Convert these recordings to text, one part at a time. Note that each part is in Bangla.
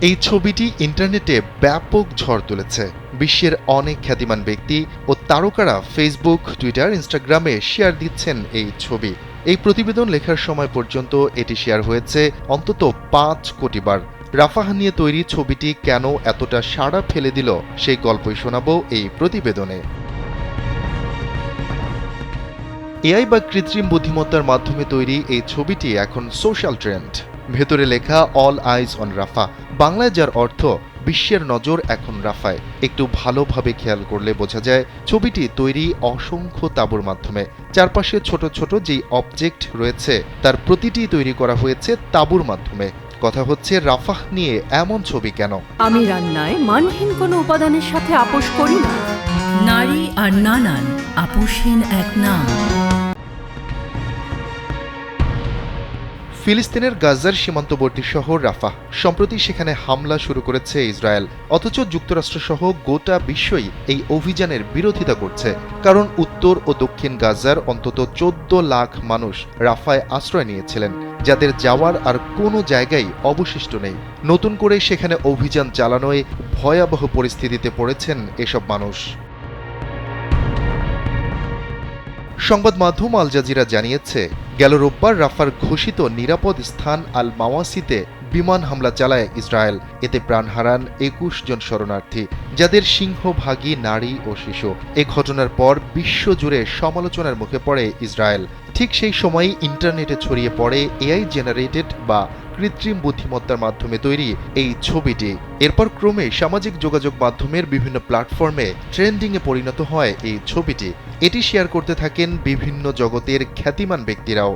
এই ছবিটি ইন্টারনেটে ব্যাপক ঝড় তুলেছে। বিশ্বের অনেক খ্যাতিমান ব্যক্তি ও তারকারা ফেসবুক, টুইটার, ইনস্টাগ্রামে শেয়ার দিচ্ছেন এই ছবি। এই প্রতিবেদন লেখার সময় পর্যন্ত এটি শেয়ার হয়েছে অন্তত ৫ কোটি বার। রাফাহ নিয়ে তৈরি ছবিটি কেন এতটা সাড়া ফেলে দিল সেই গল্পই শোনাবো এই প্রতিবেদনে। এআই বা কৃত্রিম বুদ্ধিমত্তার মাধ্যমে তৈরি এই ছবিটি এখন সোশ্যাল ট্রেন্ড। ভেতরে লেখা অল আইজ অন রাফা, বাংলায় যার অর্থ বিশ্বের নজর এখন রাফায়। একটু ভালোভাবে খেয়াল করলে বোঝা যায় ছবিটি তৈরি অসংখ্য তাঁবুর মাধ্যমে। চারপাশে ছোট ছোট যেই অবজেক্ট রয়েছে তার প্রতিটি তৈরি করা হয়েছে তাঁবুর মাধ্যমে। কথা হচ্ছে রাফাহ নিয়ে এমন ছবি কেন? আমি রান্নায় মানহীন কোনো উপাদানের সাথে আপোষ করি না। নারী আর নানান আপোষহীন এক নাম। ফিলিস্তিনের গাজার সীমান্তবর্তী শহর রাফাহ। সম্প্রতি সেখানে হামলা শুরু করেছে ইসরায়েল। অথচ যুক্তরাষ্ট্রসহ গোটা বিশ্বই এই অভিযানের বিরোধিতা করছে। কারণ উত্তর ও দক্ষিণ গাজার অন্তত ১৪ লাখ মানুষ রাফায় আশ্রয় নিয়েছিলেন, যাদের যাওয়ার আর কোনো জায়গায় অবশিষ্ট নেই। নতুন করে সেখানে অভিযান চালানোয় ভয়াবহ পরিস্থিতিতে পড়েছেন এসব মানুষ। সংবাদ মাধ্যম আল জাজিরা জানিয়েছে, গেল রোববার রাফার ঘোষিত নিরাপদ স্থান আল মাওয়াসিতে বিমান হামলা চালায় ইসরায়েল। এতে প্রাণ হারান ২১ জন শরণার্থী, যাদের সিংহভাগই নারী ও শিশু। এ ঘটনার পর বিশ্বজুড়ে সমালোচনার মুখে পড়ে ইসরায়েল। ঠিক সেই সময়ই ইন্টারনেটে ছড়িয়ে পড়ে এআই জেনারেটেড বা কৃত্রিম বুদ্ধিমত্তার মাধ্যমে তৈরি এই ছবিটি। এরপর ক্রমে সামাজিক যোগাযোগ মাধ্যমের বিভিন্ন প্ল্যাটফর্মে ট্রেন্ডিংয়ে পরিণত হয় এই ছবিটি। এটি শেয়ার করতে থাকেন বিভিন্ন জগতের খ্যাতিমান ব্যক্তিরাও।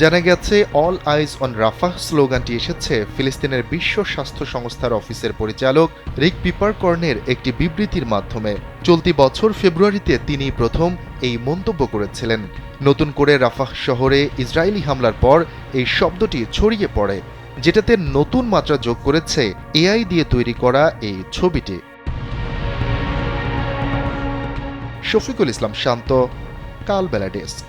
জানা গেছে, অল আইজ অন রাফাহ স্লোগানটি এসেছে ফিলিস্তিনের বিশ্ব স্বাস্থ্য সংস্থার অফিসের পরিচালক রিক পিপারকর্নের একটি বিবৃতির মাধ্যমে। চলতি বছর ফেব্রুয়ারিতে তিনি প্রথম এই মন্তব্য করেছিলেন। নতুন করে রাফাহ শহরে ইসরায়েলি হামলার পর এই শব্দটি ছড়িয়ে পড়ে, যেটাতে নতুন মাত্রা যোগ করেছে এআই দিয়ে তৈরি করা এই ছবিটি। শফিকুল ইসলাম শান্ত, কালবেলা ডেস্ক।